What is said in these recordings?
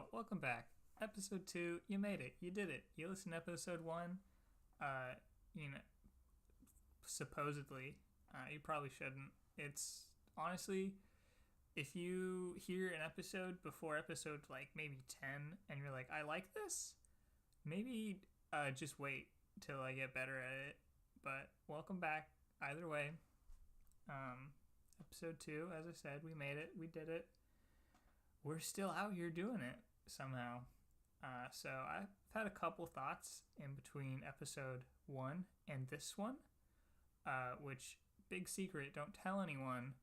Well, welcome back. Episode 2, you made it. You did it. You listened to episode 1. Uh, you know, supposedly. You probably shouldn't. It's honestly, if you hear an episode before episode like maybe 10 and you're like, I like this, maybe just wait till I get better at it. But welcome back either way. Episode 2, as I said, we made it. We did it. We're still out here doing it somehow. So I've had a couple thoughts in between episode 1 and this one, which, big secret, don't tell anyone.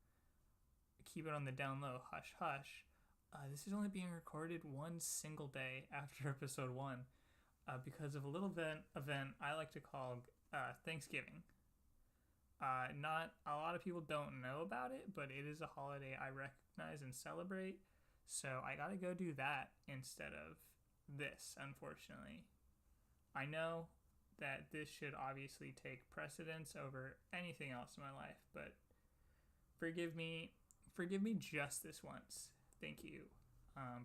Keep it on the down low, hush hush. This is only being recorded one single day after episode 1 because of a little event I like to call Thanksgiving. Not a lot of people don't know about it, but it is a holiday I recognize and celebrate. So I gotta go do that instead of this, unfortunately. I know that this should obviously take precedence over anything else in my life, but forgive me just this once. Thank you.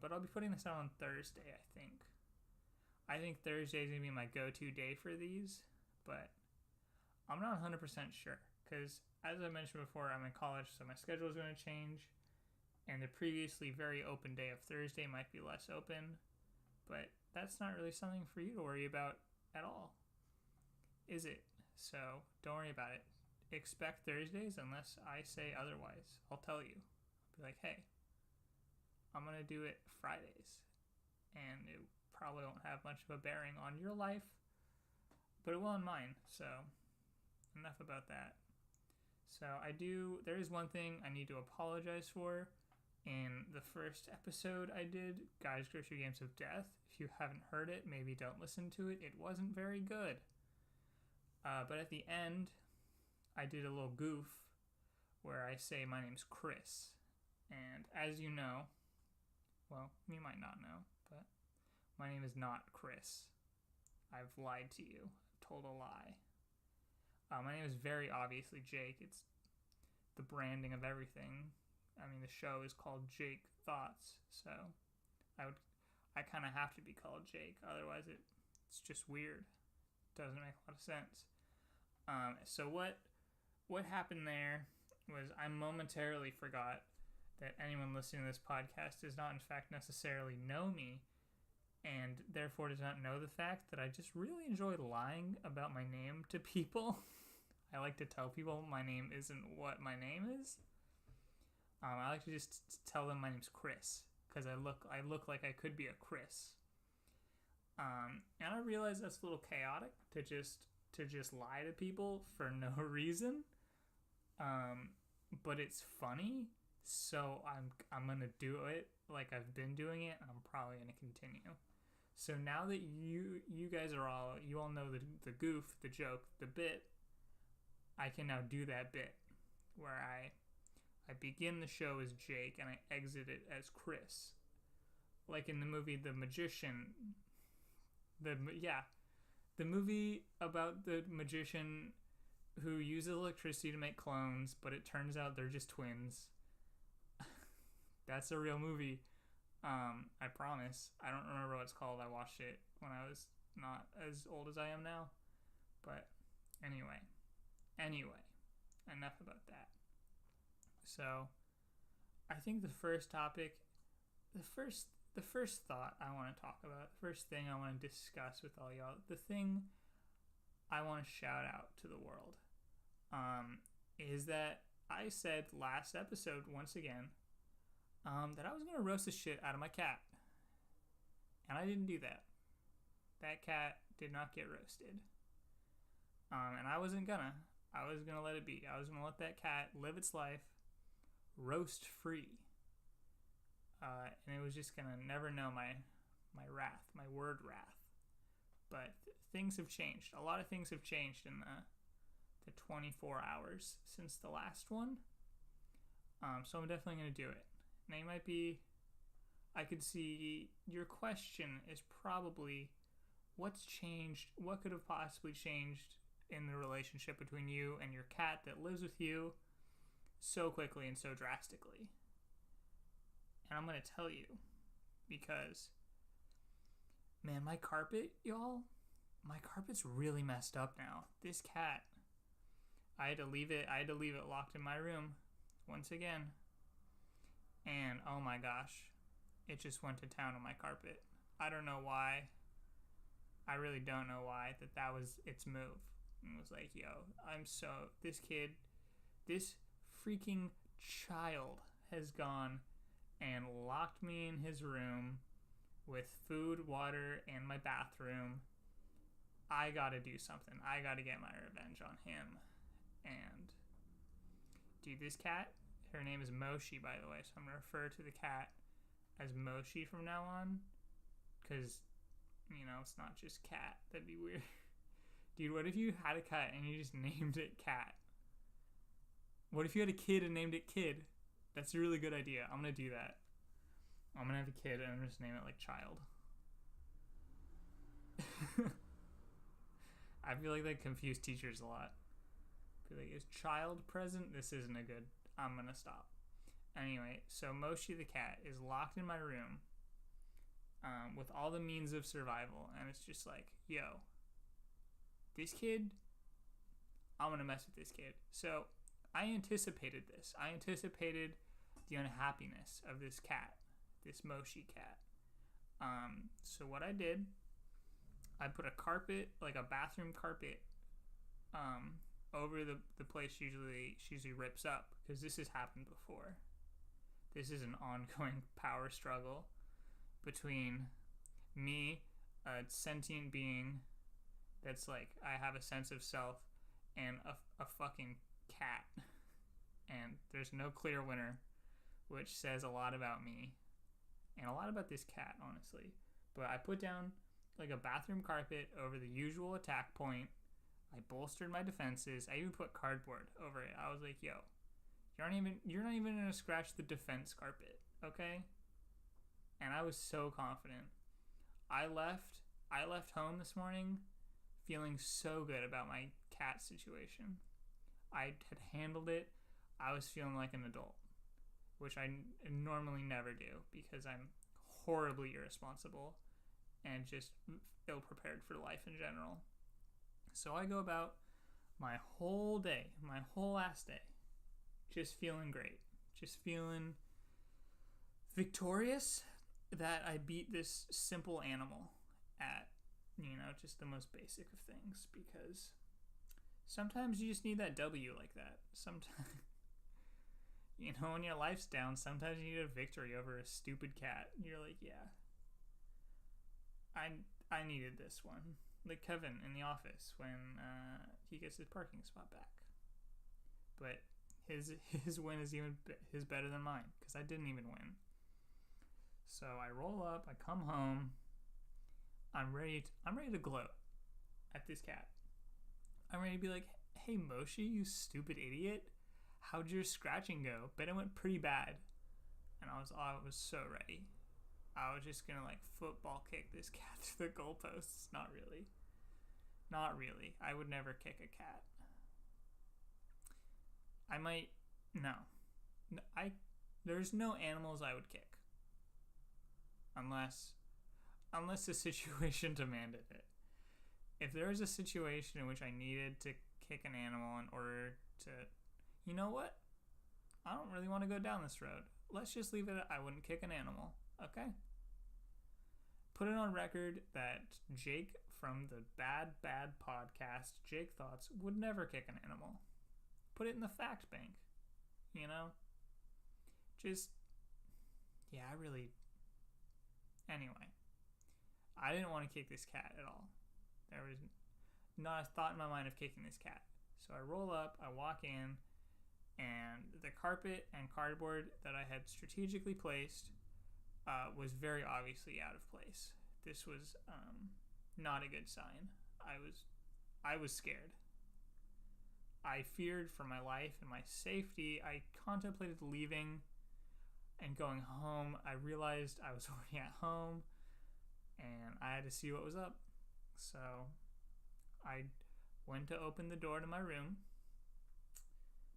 But I'll be putting this out on Thursday, I think. I think Thursday is gonna be my go-to day for these, but I'm not 100% sure, because as I mentioned before, I'm in college, so my schedule is going to change. And the previously very open day of Thursday might be less open, but that's not really something for you to worry about at all, is it? So don't worry about it. Expect Thursdays unless I say otherwise. I'll tell you. I'll be like, hey, I'm going to do it Fridays. And it probably won't have much of a bearing on your life, but it will on mine. So enough about that. So there is one thing I need to apologize for. In the first episode I did, Guys, Grocery Games of Death, if you haven't heard it, maybe don't listen to it. It wasn't very good. But at the end, I did a little goof where I say my name's Chris. And as you know, well, you might not know, but my name is not Chris. I've lied to you. I've told a lie. My name is very obviously Jake. It's the branding of everything. I mean, the show is called Jake Thoughts, so I kind of have to be called Jake. Otherwise, it's just weird. It doesn't make a lot of sense. So what happened there was I momentarily forgot that anyone listening to this podcast does not, in fact, necessarily know me, and therefore does not know the fact that I just really enjoy lying about my name to people. I like to tell people my name isn't what my name is. I like to just tell them my name's Chris, because I look like I could be a Chris. And I realize that's a little chaotic to just lie to people for no reason. But it's funny, so I'm gonna do it like I've been doing it, and I'm probably gonna continue. So now that you guys you all know the goof, the joke, the bit, I can now do that bit where I begin the show as Jake and I exit it as Chris. Like in the movie The Magician. The movie about the magician who uses electricity to make clones, but it turns out they're just twins. That's a real movie. I promise. I don't remember what it's called. I watched it when I was not as old as I am now. But anyway, enough about that. So, I think the first topic, the first thought I want to talk about, the first thing I want to discuss with all y'all, the thing I want to shout out to the world, is that I said last episode, once again, that I was going to roast the shit out of my cat. And I didn't do that. That cat did not get roasted. And I wasn't gonna. I was going to let it be. I was going to let that cat live its life roast free. And it was just going to never know my wrath, my word wrath. But things have changed. A lot of things have changed in the 24 hours since the last one. So I'm definitely going to do it. Now you might be, I could see your question is probably what's changed, what could have possibly changed in the relationship between you and your cat that lives with you so quickly and so drastically. And I'm going to tell you because Man, my carpet, y'all, my carpet's really messed up now. This cat, I had to leave it locked in my room once again. And oh my gosh, it just went to town on my carpet. I don't know why. I really don't know why that was its move. And was like, yo, this kid, this freaking child has gone and locked me in his room with food, water, and my bathroom. I gotta do something. I gotta get my revenge on him. And, dude, this cat, her name is Moshi, by the way, so I'm gonna refer to the cat as Moshi from now on, because, it's not just cat. That'd be weird. Dude, what if you had a cat and you just named it Cat? What if you had a kid and named it Kid? That's a really good idea. I'm gonna do that. I'm gonna have a kid and I'm just name it like Child. I feel like that confused teachers a lot. I feel like, is child present? This isn't a good. I'm gonna stop. Anyway, so Moshi the cat is locked in my room with all the means of survival, and it's just like, yo, this kid, I'm gonna mess with this kid. So I anticipated this. I anticipated the unhappiness of this cat, this Moshi cat. So what I did, I put a carpet, like a bathroom carpet, over the place she usually rips up, because this has happened before. This is an ongoing power struggle between me, a sentient being that's like, I have a sense of self, and a fucking cat. And there's no clear winner, which says a lot about me and a lot about this cat, honestly. But I put down like a bathroom carpet over the usual attack point. I bolstered my defenses. I even put cardboard over it. I was like, yo, you're not even gonna scratch the defense carpet, okay? And I was so confident. I left home this morning feeling so good about my cat situation. I had handled it. I was feeling like an adult, which I normally never do because I'm horribly irresponsible and just ill-prepared for life in general. So I go about my whole day, my whole last day, just feeling great, just feeling victorious that I beat this simple animal at, just the most basic of things, because sometimes you just need that W like that. Sometimes, when your life's down, sometimes you need a victory over a stupid cat. You're like, yeah, I needed this one. Like Kevin in The Office when he gets his parking spot back. But his win is his better than mine, because I didn't even win. So I roll up, I come home, I'm ready to gloat at this cat. I'm ready to be like, hey Moshi, you stupid idiot, how'd your scratching go? Bet it went pretty bad. And I was so ready. I was just gonna football kick this cat to the goalposts. Not really. I would never kick a cat. I might. No. There's no animals I would kick. Unless the situation demanded it. If there was a situation in which I needed to kick an animal in order to, you know what? I don't really want to go down this road. Let's just leave it at I wouldn't kick an animal. Okay? Put it on record that Jake from the Bad podcast, Jake Thoughts, would never kick an animal. Put it in the fact bank. Anyway. I didn't want to kick this cat at all. There was not a thought in my mind of kicking this cat. So I roll up, I walk in, and the carpet and cardboard that I had strategically placed was very obviously out of place. This was not a good sign. I was scared. I feared for my life and my safety. I contemplated leaving and going home. I realized I was already at home and I had to see what was up. So I went to open the door to my room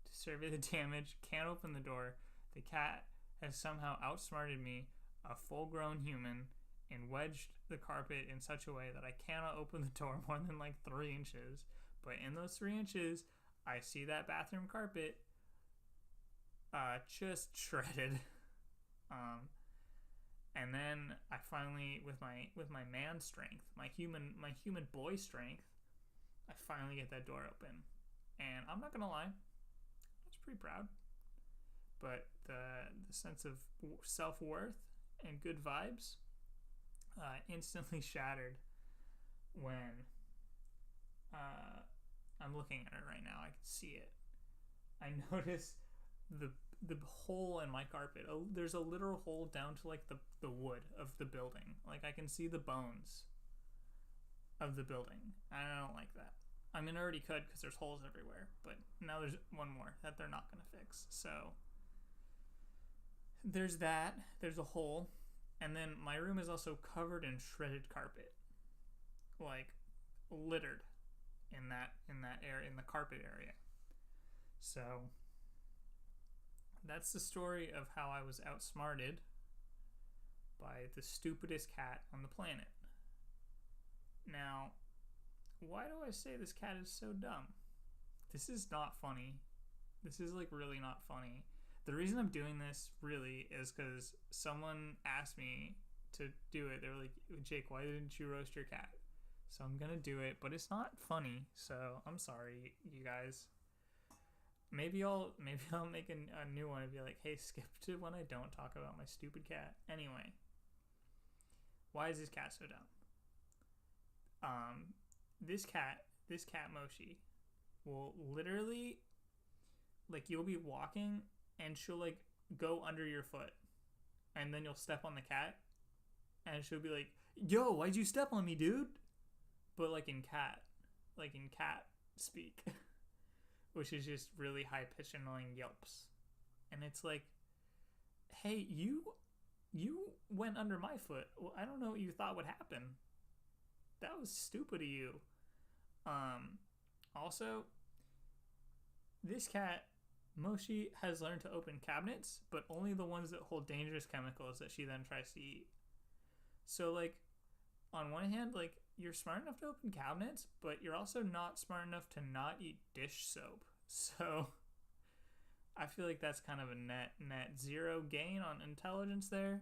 to survey the damage. Can't open the door. The cat has somehow outsmarted me, a full-grown human, and wedged the carpet in such a way that I cannot open the door more than like 3 inches. But in those 3 inches, I see that bathroom carpet just shredded. And then I finally, with my man strength, my human boy strength, I finally get that door open. And I'm not gonna lie, I was pretty proud. But the sense of self-worth and good vibes instantly shattered when I'm looking at it right now. I can see it. I notice the hole in my carpet. Oh, there's a literal hole down to like the wood of the building. Like I can see the bones of the building. And I don't like that. I mean, I already could because there's holes everywhere, but now there's one more that they're not going to fix. So there's that. There's a hole. And then my room is also covered in shredded carpet. Like littered in that area, in the carpet area. So that's the story of how I was outsmarted by the stupidest cat on the planet. Now, why do I say this cat is so dumb? This is not funny. This is like really not funny. The reason I'm doing this really is because someone asked me to do it. They were like, Jake, why didn't you roast your cat? So I'm gonna do it, but it's not funny. So I'm sorry, you guys. Maybe I'll make a new one and be like, hey, skip to when I don't talk about my stupid cat. Anyway, why is this cat so dumb? This cat Moshi will literally, like, you'll be walking and she'll like go under your foot, and then you'll step on the cat, and she'll be like, "Yo, why'd you step on me, dude?" But like in cat speak, which is just really high pitched annoying yelps, and it's like, "Hey, you went under my foot. Well, I don't know what you thought would happen. That was stupid of you." Also, this cat Moshi has learned to open cabinets, but only the ones that hold dangerous chemicals that she then tries to eat. So, like, on one hand, like, you're smart enough to open cabinets, but you're also not smart enough to not eat dish soap. So, I feel like that's kind of a net zero gain on intelligence there.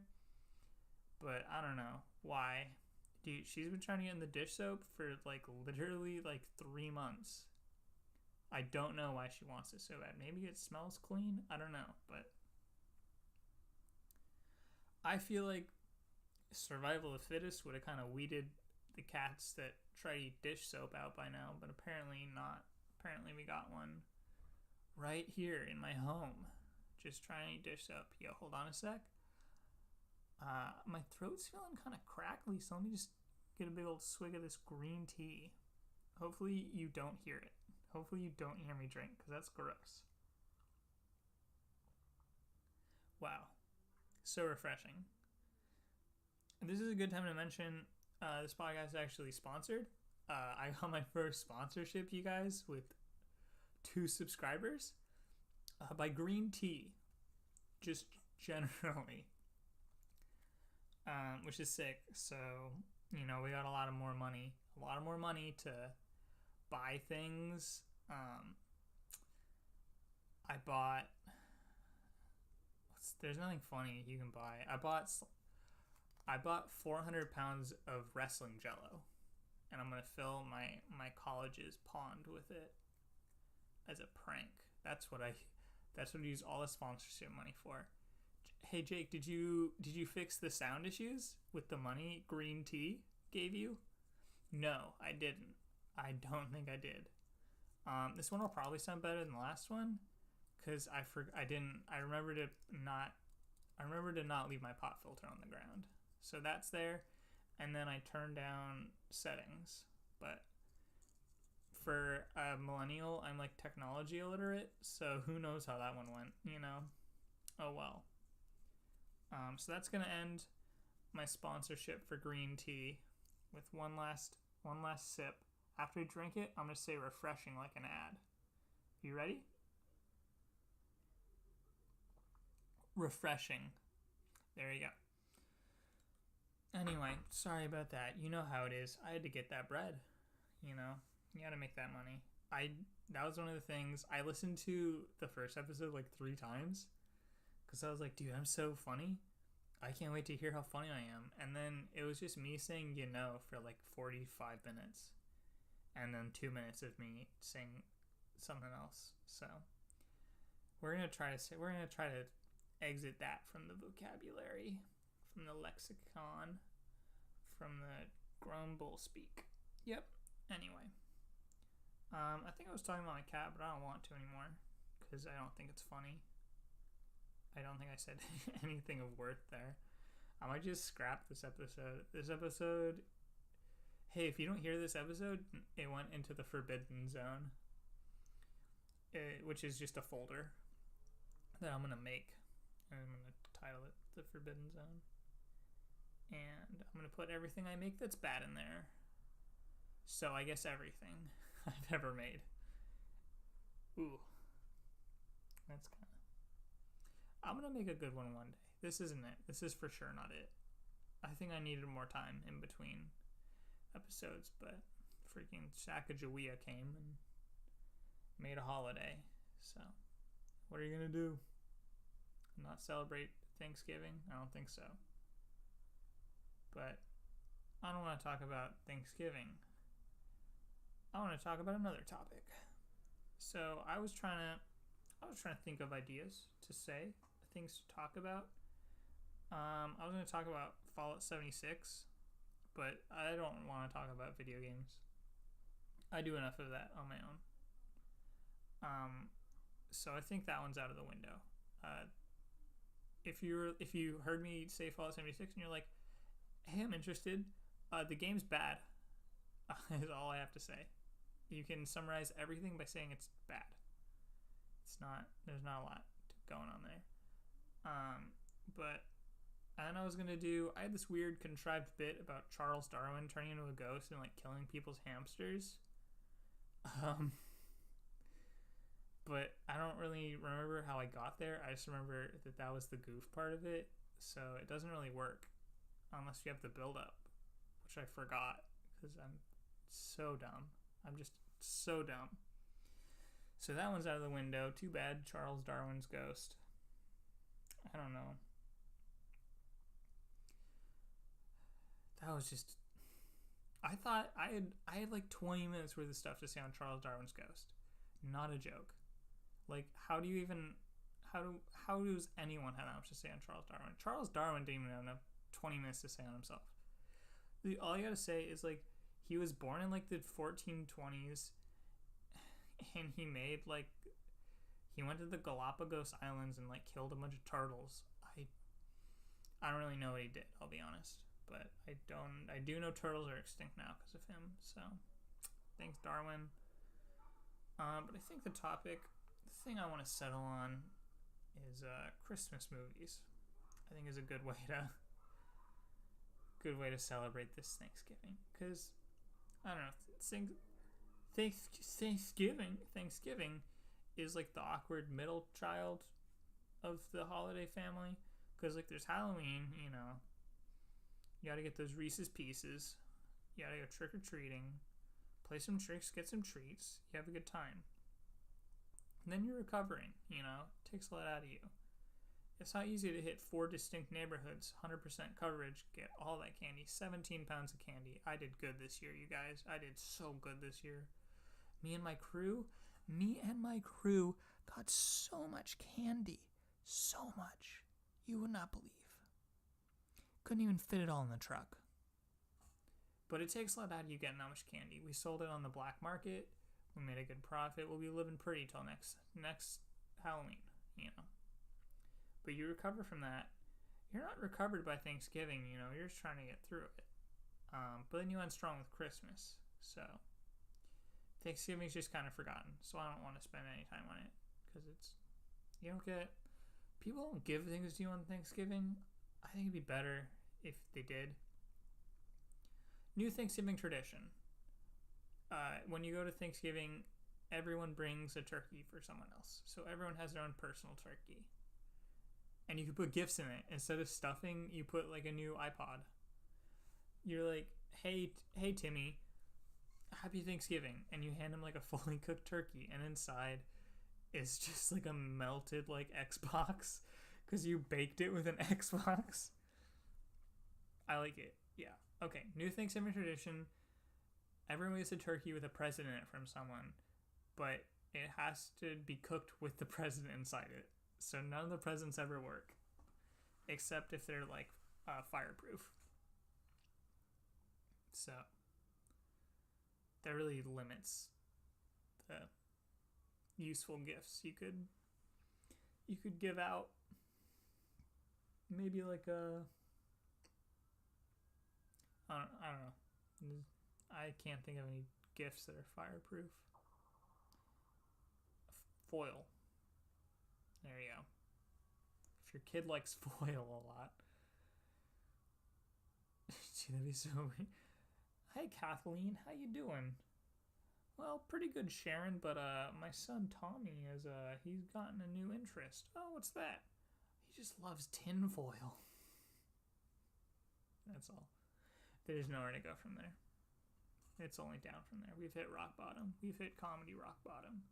But I don't know why. Dude, she's been trying to get in the dish soap for, like, literally, like, 3 months. I don't know why she wants it so bad. Maybe it smells clean. I don't know. But I feel like survival of the fittest would have kind of weeded the cats that try to eat dish soap out by now. But apparently not. Apparently we got one right here in my home. Just trying to eat dish soap. Yo, hold on a sec. My throat's feeling kind of crackly, so let me just get a big old swig of this green tea. Hopefully you don't hear it. Hopefully you don't hear me drink, because that's gross. Wow. So refreshing. This is a good time to mention this podcast is actually sponsored. I got my first sponsorship, you guys, with 2 subscribers by Green Tea. Just generally. Which is sick. So, you know, we got a lot more money to buy things. I bought, there's nothing funny you can buy. I bought 400 pounds of wrestling jello, and I'm gonna fill my college's pond with it as a prank. That's what I use all the sponsorship money for. Hey Jake, did you fix the sound issues with the money Green Tea gave you? No, I didn't. I don't think I did. This one will probably sound better than the last one, because I remember to not leave my pop filter on the ground. So that's there, and then I turned down settings. But for a millennial, I'm like technology illiterate, so who knows how that one went, you know? Oh well. So that's gonna end my sponsorship for green tea with one last sip. After I drink it, I'm gonna say refreshing like an ad. You ready? Refreshing. There you go. Anyway, anyway, sorry about that. You know how it is. I had to get that bread. You know, you got to make that money. That was one of the things. I listened to the first episode like 3 times because I was like, dude, I'm so funny. I can't wait to hear how funny I am. And then it was just me saying for like 45 minutes, and then 2 minutes of me saying something else. So we're gonna try to exit that from the vocabulary, from the lexicon, from the grumble speak. Yep. Anyway, I think I was talking about my cat, but I don't want to anymore because I don't think it's funny. I don't think I said anything of worth there. I might just scrap this episode. Hey, if you don't hear this episode, it went into the Forbidden Zone, which is just a folder that I'm going to make. And I'm going to title it The Forbidden Zone. And I'm going to put everything I make that's bad in there. So I guess everything I've ever made. Ooh. That's kind of... I'm going to make a good one day. This isn't it. This is for sure not it. I think I needed more time in between episodes, but freaking Sacagawea came and made a holiday. So, what are you going to do? Not celebrate Thanksgiving? I don't think so. But I don't want to talk about Thanksgiving. I want to talk about another topic. So I was trying to think of ideas to say, things to talk about. I was going to talk about Fallout 76, but I don't want to talk about video games. I do enough of that on my own. So I think that one's out of the window. If you heard me say Fallout 76 and you're like, hey, I'm interested, the game's bad, is all I have to say. You can summarize everything by saying it's bad. There's not a lot going on there. But I had this weird contrived bit about Charles Darwin turning into a ghost and like killing people's hamsters. But I don't really remember how I got there. I just remember that was the goof part of it. So it doesn't really work unless you have the build up, which I forgot because I'm so dumb. I'm just so dumb. So that one's out of the window. Too bad, Charles Darwin's ghost. I don't know. That was just... I thought I had like 20 minutes worth of stuff to say on Charles Darwin's ghost. Not a joke. Like, how does anyone have that much to say on Charles Darwin? Charles Darwin didn't even have enough 20 minutes to say on himself. All you gotta say is, like, he was born in, like, the 1420s, and he went to the Galapagos Islands and, like, killed a bunch of turtles. I don't really know what he did, I'll be honest. But I do know turtles are extinct now because of him, so thanks, Darwin. But I think the thing I want to settle on is Christmas movies. I think is a good way to celebrate this Thanksgiving, because I don't know, Thanksgiving is like the awkward middle child of the holiday family, because like there's Halloween, you gotta get those Reese's Pieces, you gotta go trick-or-treating, play some tricks, get some treats, you have a good time. And then you're recovering, it takes a lot out of you. It's not easy to hit 4 distinct neighborhoods, 100% coverage, get all that candy, 17 pounds of candy. I did good this year, you guys. I did so good this year. Me and my crew got so much candy. So much. You would not believe. Couldn't even fit it all in the truck. But it takes a lot out of you getting that much candy. We sold it on the black market. We made a good profit. We'll be living pretty till next Halloween, But you recover from that. You're not recovered by Thanksgiving, You're just trying to get through it. But then you end strong with Christmas. So Thanksgiving's just kind of forgotten. So I don't want to spend any time on it. Because people don't give things to you on Thanksgiving. I think it'd be better if they did. New Thanksgiving tradition. When you go to Thanksgiving, everyone brings a turkey for someone else. So everyone has their own personal turkey. And you can put gifts in it. Instead of stuffing, you put like a new iPod. you're like, hey Timmy, happy Thanksgiving, and you hand him like a fully cooked turkey, and inside is just like a melted like Xbox because you baked it with an Xbox. I like it. Yeah. Okay. New Thanksgiving tradition. Everyone gets a turkey with a present in it from someone, but it has to be cooked with the present inside it. So none of the presents ever work, except if they're like fireproof. So that really limits the useful gifts you could give out. Maybe like I don't know. I can't think of any gifts that are fireproof. Foil. There you go. If your kid likes foil a lot. Gee, that'd be so weird. Hi Kathleen, how you doing? Well, pretty good, Sharon, but my son Tommy he's gotten a new interest. Oh, what's that? He just loves tinfoil. That's all. There's nowhere to go from there. It's only down from there. We've hit rock bottom. We've hit comedy rock bottom.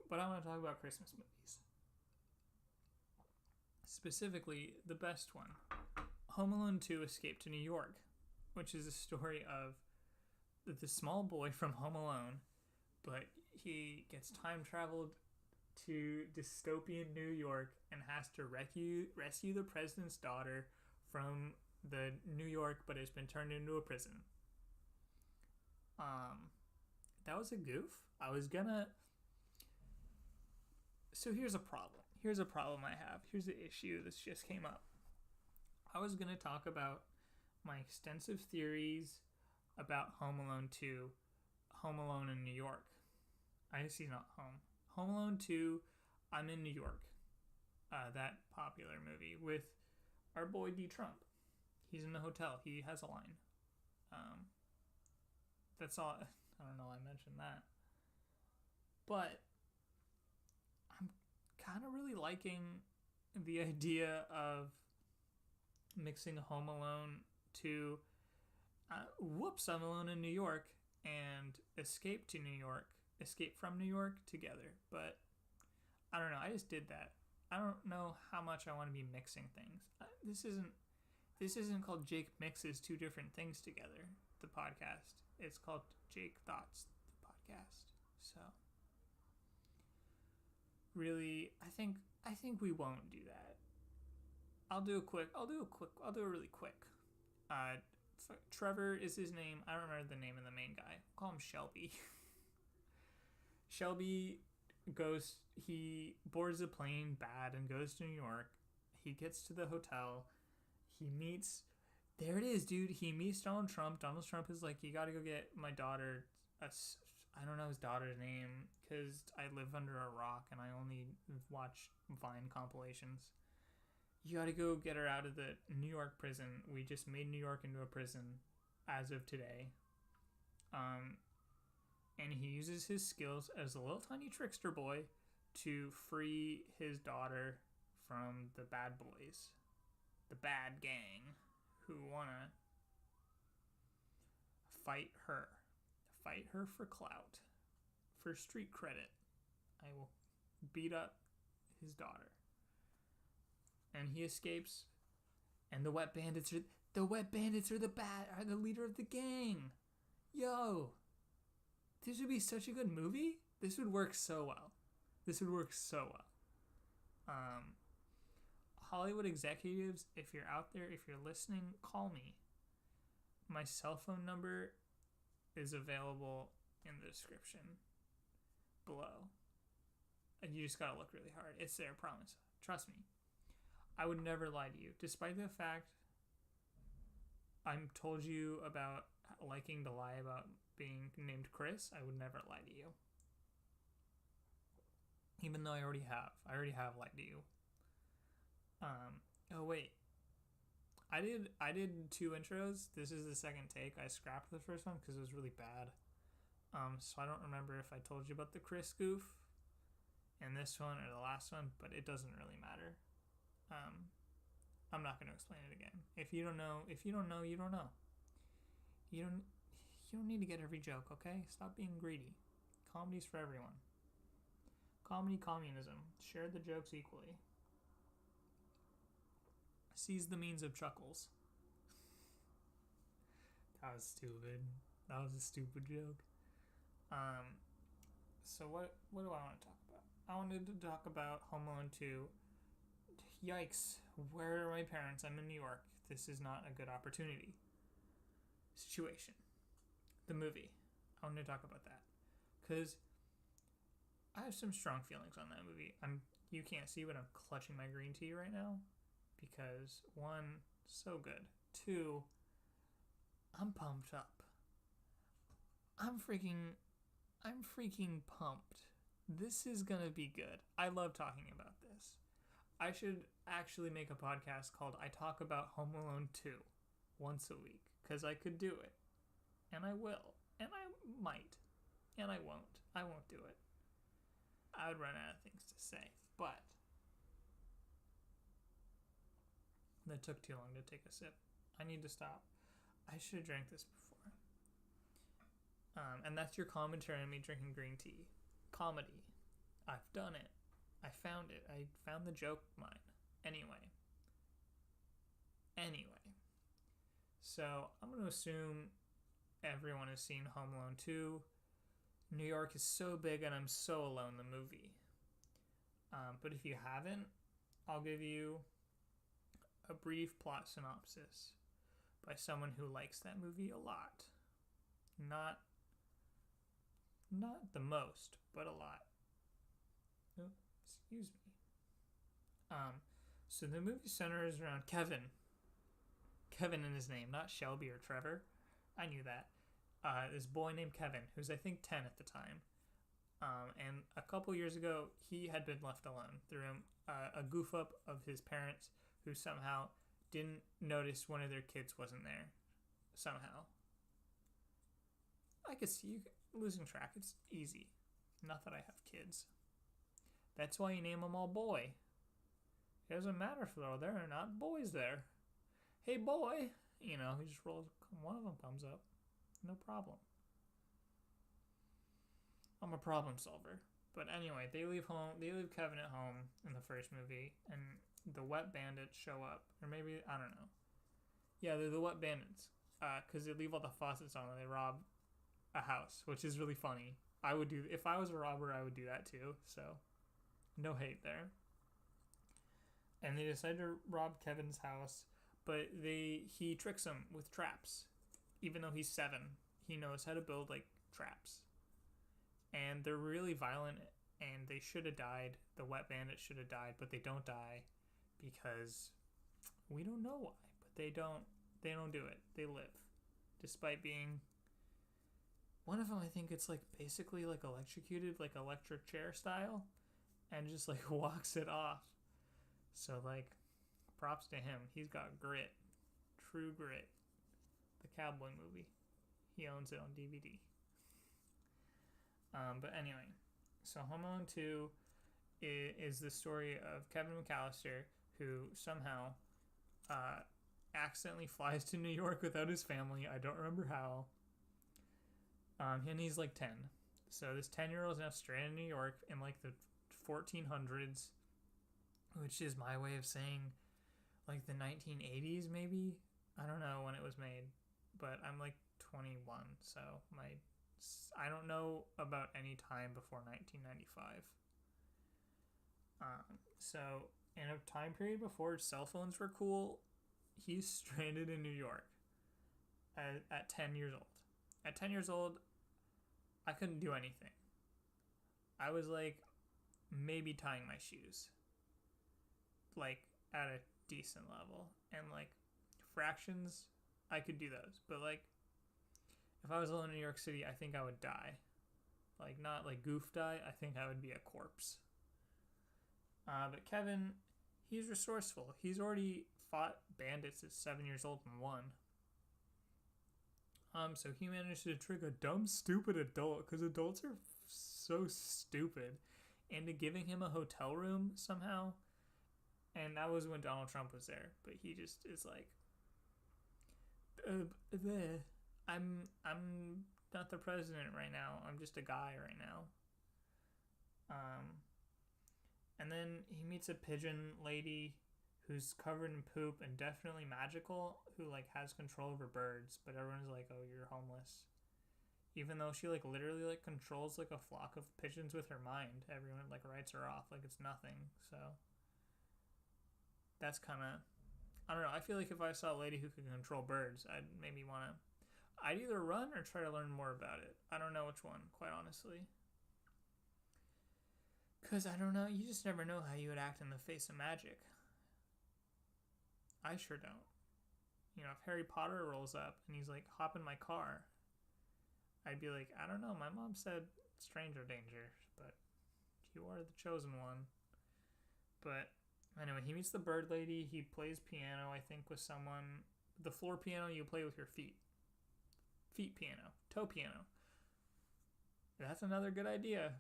But I want to talk about Christmas movies. Specifically, the best one. Home Alone 2: Escape to New York, which is a story of the small boy from Home Alone, but he gets time traveled to dystopian New York and has to rescue the president's daughter from the New York, but it's been turned into a prison. That was a goof. So here's a problem. Here's a problem I have. Here's the issue that just came up. I was gonna talk about my extensive theories about Home Alone 2, Home Alone in New York. I see, not Home. Home Alone 2, I'm in New York. That popular movie with our boy D. Trump. He's in the hotel. He has a line. That's all. I don't know why I mentioned that. But I'm kind of really liking the idea of mixing Home Alone 2, I'm Alone in New York, and Escape from New York together. But I don't know. I just did that. I don't know how much I want to be mixing things. This isn't called Jake Mixes Two Different Things Together, the podcast. It's called Jake Thoughts, the podcast. So really, I think we won't do that. I'll do it really quick. Trevor is his name. I don't remember the name of the main guy. I'll call him Shelby. Shelby he boards a plane bad and goes to New York. He gets to the hotel. He meets Donald Trump. Donald Trump is like, you gotta go get my daughter. I don't know his daughter's name because I live under a rock and I only watch Vine compilations. You gotta go get her out of the New York prison. We just made New York into a prison as of today. And he uses his skills as a little tiny trickster boy to free his daughter from the bad boys, the bad gang, who wanna fight her for clout, for street credit. I will beat up his daughter. And he escapes, and the Wet Bandits are the leader of the gang. Yo, this would be such a good movie. This would work so well. Hollywood executives, if you're out there, if you're listening, call me. My cell phone number is available in the description below. And you just gotta look really hard. It's there, I promise. Trust me. I would never lie to you. Despite the fact I'm told you about liking to lie about being named Chris, I would never lie to you. Even though I already have lied to you. Oh wait. I did 2 intros. This is the second take. I scrapped the first one because it was really bad. So I don't remember if I told you about the Chris goof in this one or the last one, but it doesn't really matter. I'm not going to explain it again. If you don't know, you don't know. You don't. You don't need to get every joke, okay? Stop being greedy. Comedy's for everyone. Comedy communism. Share the jokes equally. Seize the means of chuckles. That was stupid. That was a stupid joke. So what do I want to talk about? I wanted to talk about Home Alone 2. Yikes. Where are my parents? I'm in New York. This is not a good opportunity. Situation. The movie. I want to talk about that. Because I have some strong feelings on that movie. You can't see, but I'm clutching my green tea right now. Because, one, so good. Two, I'm pumped up. I'm freaking pumped. This is gonna be good. I love talking about this. I should actually make a podcast called I Talk About Home Alone 2 once a week. Because I could do it. And I will. And I might. And I won't. I won't do it. I would run out of things to say. But that took too long to take a sip. I need to stop. I should have drank this before. And that's your commentary on me drinking green tea. Comedy. I've done it. I found it. I found the joke mine. Anyway. So, I'm going to assume everyone has seen Home Alone 2. New York is so big and I'm so alone, the movie. But if you haven't, I'll give you a brief plot synopsis by someone who likes that movie a lot. Not the most, but a lot. Oh, excuse me. So the movie centers around Kevin. Kevin in his name, not Shelby or Trevor. I knew that. This boy named Kevin, who's I think 10 at the time. And a couple years ago, he had been left alone through a goof up of his parents who somehow didn't notice one of their kids wasn't there. Somehow. I could see you losing track. It's easy. Not that I have kids. That's why you name them all boy. It doesn't matter if there are not boys there. Hey boy! You know, he just rolls. One of them comes up. No problem. I'm a problem solver. But anyway, they leave Kevin at home in the first movie, and the wet bandits show up. Or maybe, I don't know. Yeah, they're the wet bandits. Because they leave all the faucets on and they rob a house, which is really funny. If I was a robber, I would do that too. So, no hate there. And they decide to rob Kevin's house, but he tricks them with traps. Even though he's 7, he knows how to build like traps. And they're really violent, and they should have died. The wet bandits should have died, but they don't die because we don't know why. But they don't do it. They live, despite being. One of them, I think it's like basically like electrocuted, like electric chair style, and just like walks it off. So like, props to him. He's got grit, true grit. The cowboy movie. He owns it on DVD. But anyway, so Home Alone 2 is the story of Kevin Mccallister, who somehow accidentally flies to New York without his family. I don't remember how. And he's like 10. So this 10-year-old is now stranded in New York in like the 1400s, which is my way of saying like the 1980s maybe. I don't know when it was made, but I'm like 21, so I don't know about any time before 1995. So in a time period before cell phones were cool, he's stranded in New York at 10 years old. At 10 years old, I couldn't do anything. I was like maybe tying my shoes, like at a decent level, and like fractions, I could do those, but like if I was alone in New York City, I think I would die. Like not like goof die, I think I would be a corpse. But Kevin, he's resourceful. He's already fought bandits at 7 years old and won. So he managed to trick a dumb, stupid adult, because adults are so stupid, into giving him a hotel room somehow. And that was when Donald Trump was there, but he just is like, I'm not the president right now. I'm just a guy right now. And then he meets a pigeon lady who's covered in poop and definitely magical, who like has control over birds, but everyone's like, oh, you're homeless. Even though she like literally like controls like a flock of pigeons with her mind, everyone like writes her off like it's nothing. So that's kind of, I don't know. I feel like if I saw a lady who could control birds, I'd maybe want to, I'd either run or try to learn more about it. I don't know which one, quite honestly. Because I don't know, you just never know how you would act in the face of magic. I sure don't. You know, if Harry Potter rolls up and he's like, hop in my car, I'd be like, I don't know, my mom said stranger danger, but you are the chosen one. But anyway, he meets the bird lady, he plays piano, I think, with someone. The floor piano you play with your feet. Feet piano. Toe piano. That's another good idea.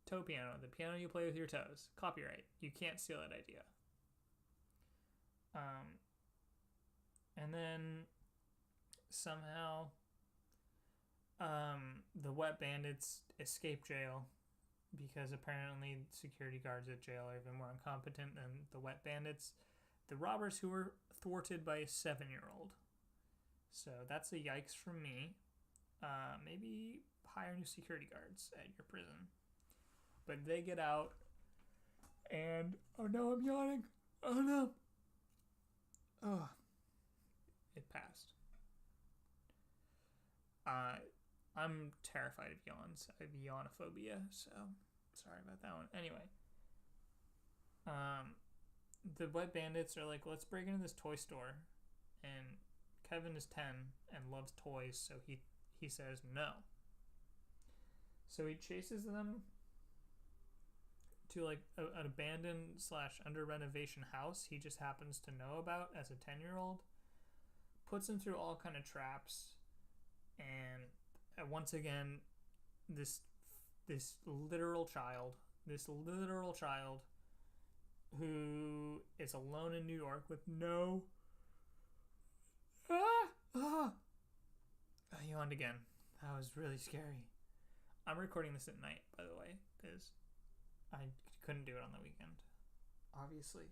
Toe piano. The piano you play with your toes. Copyright. You can't steal that idea. And then somehow the wet bandits escape jail because apparently security guards at jail are even more incompetent than the wet bandits, the robbers who were thwarted by a 7-year-old. So that's a yikes from me. Maybe hire new security guards at your prison. But they get out and, oh no, I'm yawning. Oh no. Oh, it passed. I'm terrified of yawns. I have yawnophobia, so sorry about that one. Anyway, the wet bandits are like, let's break into this toy store, and Kevin is 10 and loves toys, so he says no. So he chases them to like an abandoned / under renovation house he just happens to know about as a 10-year-old, puts him through all kind of traps, and once again this literal child who is alone in New York with no I yawned again. That was really scary. I'm recording this at night, by the way, because I couldn't do it on the weekend, obviously.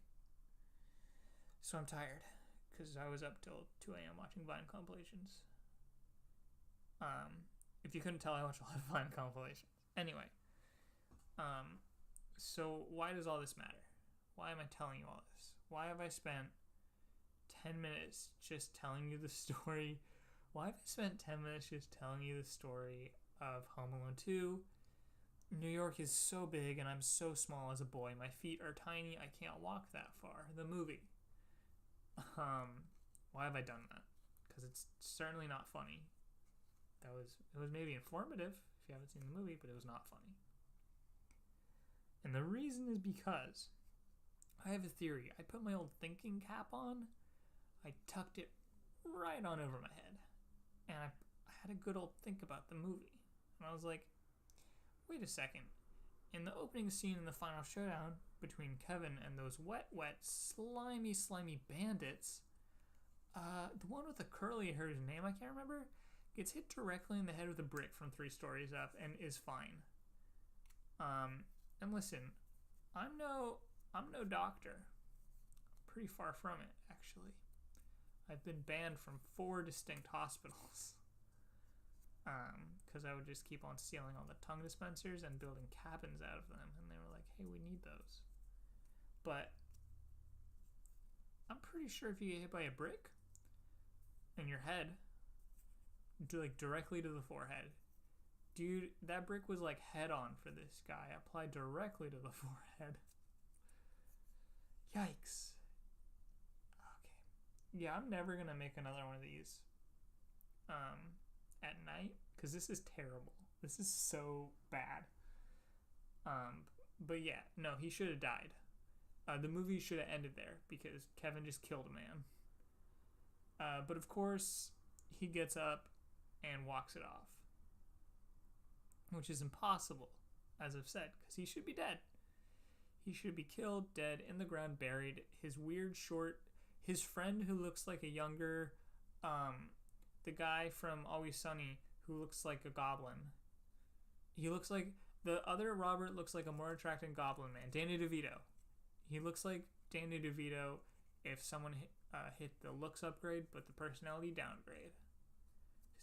So I'm tired, because I was up till 2 a.m. watching Vine compilations. If you couldn't tell, I watch a lot of Vine compilations. Anyway, so why does all this matter? Why am I telling you all this? Why have I spent 10 minutes just telling you the story? Why have I spent 10 minutes just telling you the story of Home Alone 2? New York is so big and I'm so small as a boy. My feet are tiny. I can't walk that far. The movie. Why have I done that? Because it's certainly not funny. It was maybe informative if you haven't seen the movie, but it was not funny. And the reason is because I have a theory. I put my old thinking cap on. I tucked it right on over my head. And I had a good old think about the movie. And I was like, wait a second. In the opening scene in the final showdown between Kevin and those wet, slimy bandits, the one with the curly hair, whose name I can't remember, gets hit directly in the head with a brick from 3 stories up and is fine. And listen, I'm no doctor. Pretty far from it, actually. I've been banned from 4 distinct hospitals. Because I would just keep on stealing all the tongue dispensers and building cabins out of them. And they were like, hey, we need those. But I'm pretty sure if you get hit by a brick in your head, like directly to the forehead, dude, that brick was like head on for this guy. Applied directly to the forehead. Yikes. Okay. Yeah, I'm never going to make another one of these at night, because this is terrible. This is so bad. But yeah, no, he should have died. The movie should have ended there, because Kevin just killed a man. But of course, he gets up and walks it off, which is impossible, as I've said, because he should be dead. He should be killed, dead, in the ground, buried. His weird short, his friend who looks like a younger, the guy from Always Sunny who looks like a goblin. He looks like, the other Robert looks like a more attractive goblin man. Danny DeVito. He looks like Danny DeVito if someone hit the looks upgrade but the personality downgrade.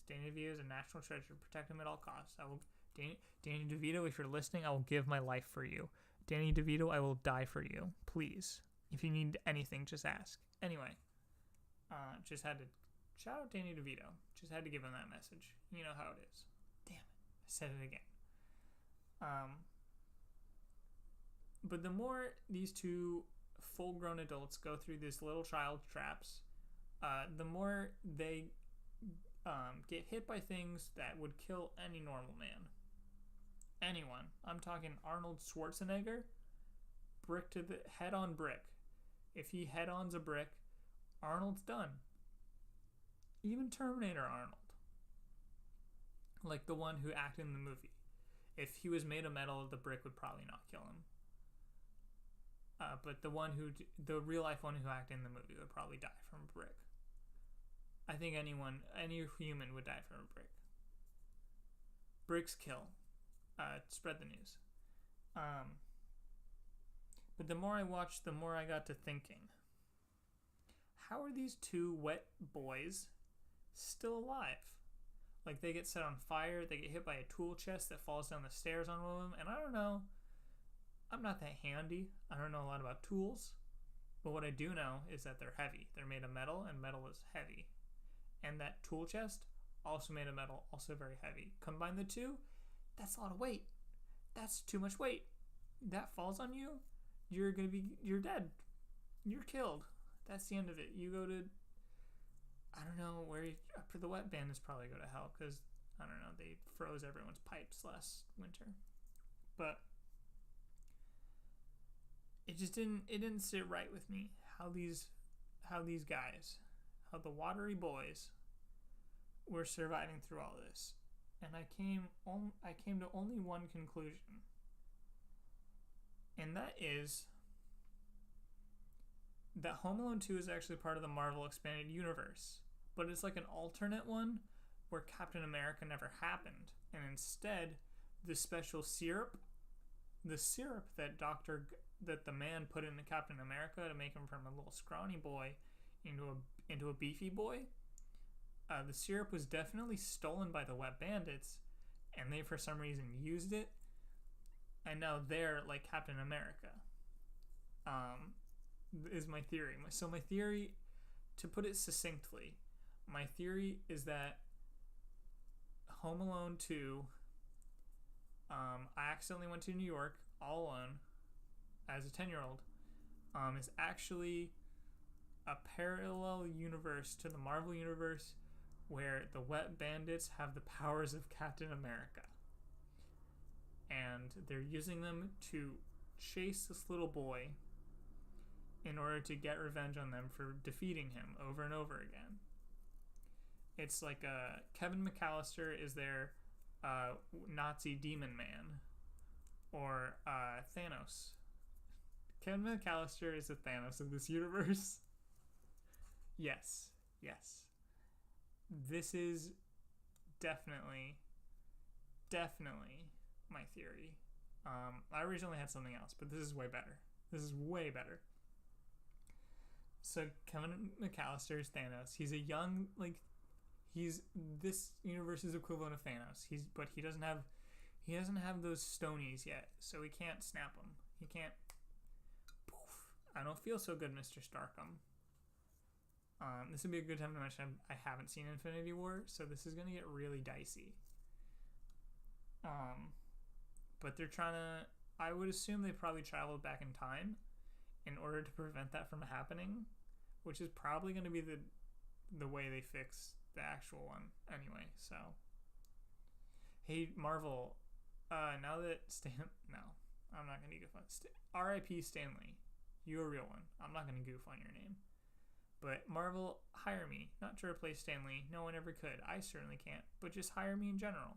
Danny DeVito is a national treasure. Protect him at all costs. Danny DeVito, if you're listening, I will give my life for you. Danny DeVito, I will die for you. Please. If you need anything, just ask. Anyway, just had to shout out Danny DeVito. Just had to give him that message. You know how it is. Damn it. I said it again. But the more these two full-grown adults go through these little child traps, the more they get hit by things that would kill any normal man. Anyone. I'm talking Arnold Schwarzenegger, brick to the head on brick. If he head-ons a brick, Arnold's done. Even Terminator Arnold, like the one who acted in the movie. If he was made of metal, the brick would probably not kill him. But the real life one who acted in the movie would probably die from a brick. I think any human would die from a brick. Bricks kill. Spread the news. But the more I watched, the more I got to thinking. How are these two wet boys still alive? Like, they get set on fire, they get hit by a tool chest that falls down the stairs on one of them, and I don't know. I'm not that handy. I don't know a lot about tools. But what I do know is that they're heavy. They're made of metal, and metal is heavy. And that tool chest, also made of metal, also very heavy. Combine the two, that's a lot of weight. That's too much weight. That falls on you, you're dead. You're killed. That's the end of it. You go to, I don't know where for the wet bandits probably go to hell because, I don't know, they froze everyone's pipes last winter. But it just didn't sit right with me how these guys, how the watery boys were surviving through all this. And I came to only one conclusion. And that is that Home Alone 2 is actually part of the Marvel Expanded Universe. But it's like an alternate one where Captain America never happened. And instead, the special syrup, the syrup that the man put into Captain America to make him from a little scrawny boy into a beefy boy, the syrup was definitely stolen by the Wet Bandits, and they for some reason used it, and now they're like Captain America. Is my theory. So my theory, to put it succinctly, my theory is that Home Alone 2, I accidentally went to New York all alone as a 10-year-old, is actually a parallel universe to the Marvel Universe where the Wet Bandits have the powers of Captain America. And they're using them to chase this little boy in order to get revenge on them for defeating him over and over again. It's like Kevin Mccallister is their Nazi demon man, or Thanos. Kevin Mccallister is the Thanos of this universe. Yes. This is definitely my theory. I originally had something else, but this is way better. So Kevin Mccallister is Thanos. He's a young, he's this universe's equivalent of Thanos. But he doesn't have those stonies yet, so he can't snap them. He can't. Poof. I don't feel so good, Mr. Starkham. This would be a good time to mention I haven't seen Infinity War, so this is gonna get really dicey. But they're trying to. I would assume they probably traveled back in time in order to prevent that from happening, which is probably going to be the way they fix the actual one anyway. So, hey Marvel, now that no, I'm not going to goof on R.I.P. Stan Lee, you're a real one. I'm not going to goof on your name, but Marvel, hire me, not to replace Stan Lee. No one ever could. I certainly can't, but just hire me in general.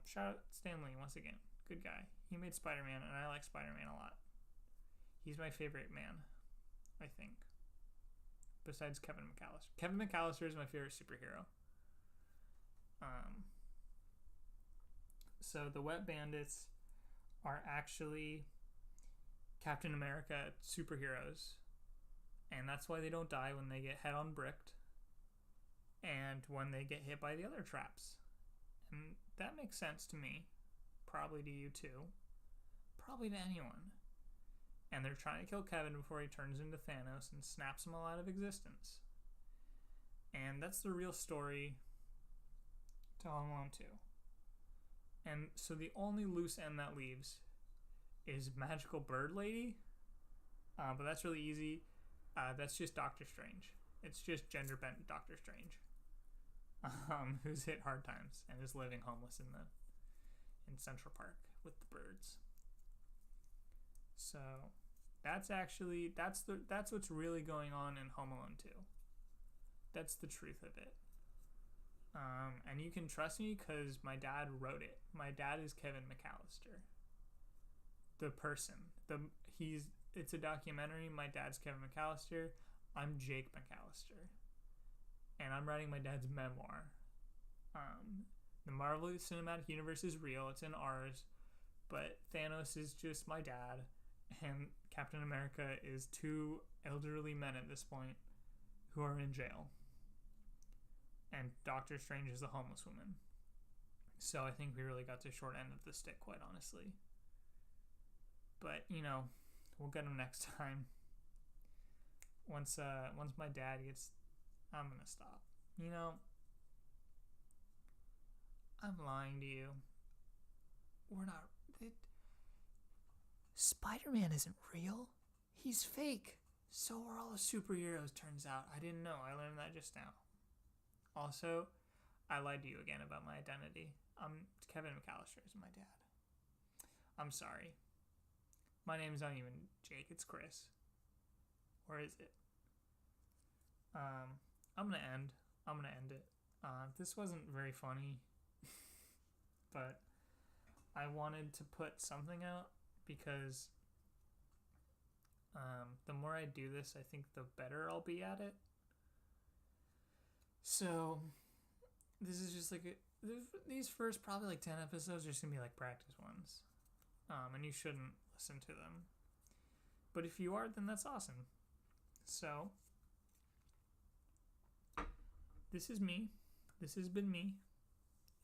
Shout out Stan Lee once again. Good guy. He made Spider-Man, and I like Spider-Man a lot. He's my favorite man, I think. Besides Kevin Mccallister. Kevin Mccallister is my favorite superhero. So the Wet Bandits are actually Captain America superheroes. And that's why they don't die when they get head-on bricked. And when they get hit by the other traps. And that makes sense to me. Probably to you too. Probably to anyone. And they're trying to kill Kevin before he turns into Thanos and snaps them all out of existence. And that's the real story to Home Alone 2. And so the only loose end that leaves is Magical Bird Lady. But that's really easy. That's just Doctor Strange. It's just gender-bent Doctor Strange. Who's hit hard times and is living homeless in Central Park with the birds. So that's what's really going on in Home Alone 2. That's the truth of it. And you can trust me because my dad wrote it. My dad is Kevin Mccallister. The person. It's a documentary. My dad's Kevin Mccallister. I'm Jake Mccallister. And I'm writing my dad's memoir. The Marvel Cinematic Universe is real. It's in ours. But Thanos is just my dad. And Captain America is two elderly men at this point who are in jail. And Doctor Strange is a homeless woman. So I think we really got the short end of the stick, quite honestly. But, we'll get him next time. Once my dad gets... I'm gonna stop. I'm lying to you. We're not... Spider-Man isn't real. He's fake. So are all the superheroes, turns out. I didn't know. I learned that just now. Also, I lied to you again about my identity. Kevin Mccallister is my dad. I'm sorry. My name's not even Jake, it's Chris. Or is it? I'm gonna end it. This wasn't very funny. But I wanted to put something out because the more I do this, I think the better I'll be at it. So this is just like these first probably like 10 episodes are just gonna be like practice ones, and you shouldn't listen to them. But if you are, then that's awesome. So this is me. This has been me.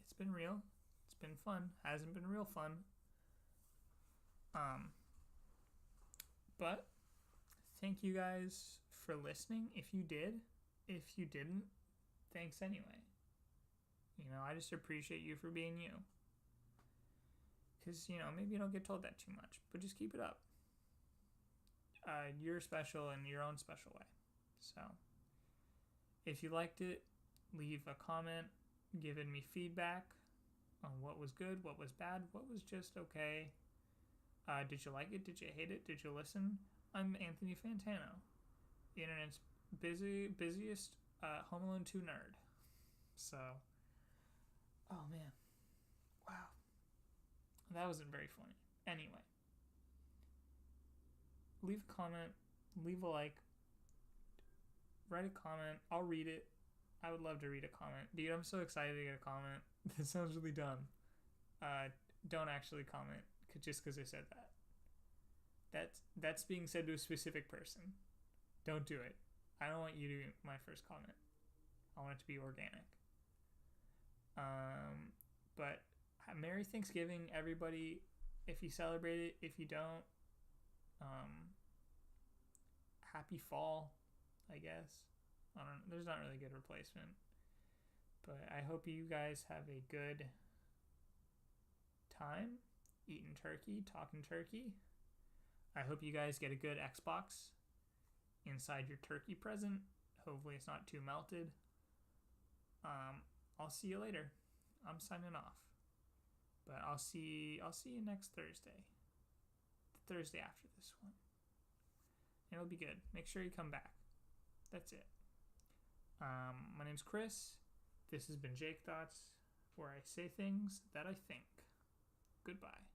It's been real. It's been fun. Hasn't been real fun. But thank you guys for listening. If you did, if you didn't, thanks anyway. I just appreciate you for being you. Because, maybe you don't get told that too much, but just keep it up. You're special in your own special way. So, if you liked it, leave a comment, giving me feedback on what was good, what was bad, what was just okay. Did you like it? Did you hate it? Did you listen? I'm Anthony Fantano, the internet's busiest Home Alone 2 nerd. So, oh man, wow, that wasn't very funny. Anyway, leave a comment, leave a like, write a comment. I'll read it. I would love to read a comment. Dude, I'm so excited to get a comment. That sounds really dumb. Don't actually comment just because I said that. That's being said to a specific person. Don't do it. I don't want you to be my first comment. I want it to be organic. But Merry Thanksgiving, everybody. If you celebrate it, if you don't, Happy Fall, I guess. I don't know. There's not really a good replacement. But I hope you guys have a good time eating turkey, talking turkey. I hope you guys get a good Xbox inside your turkey present. Hopefully it's not too melted. I'll see you later. I'm signing off. But I'll see you next Thursday. The Thursday after this one. It'll be good. Make sure you come back. That's it. My name's Chris. This has been Jake Thoughts, where I say things that I think. Goodbye.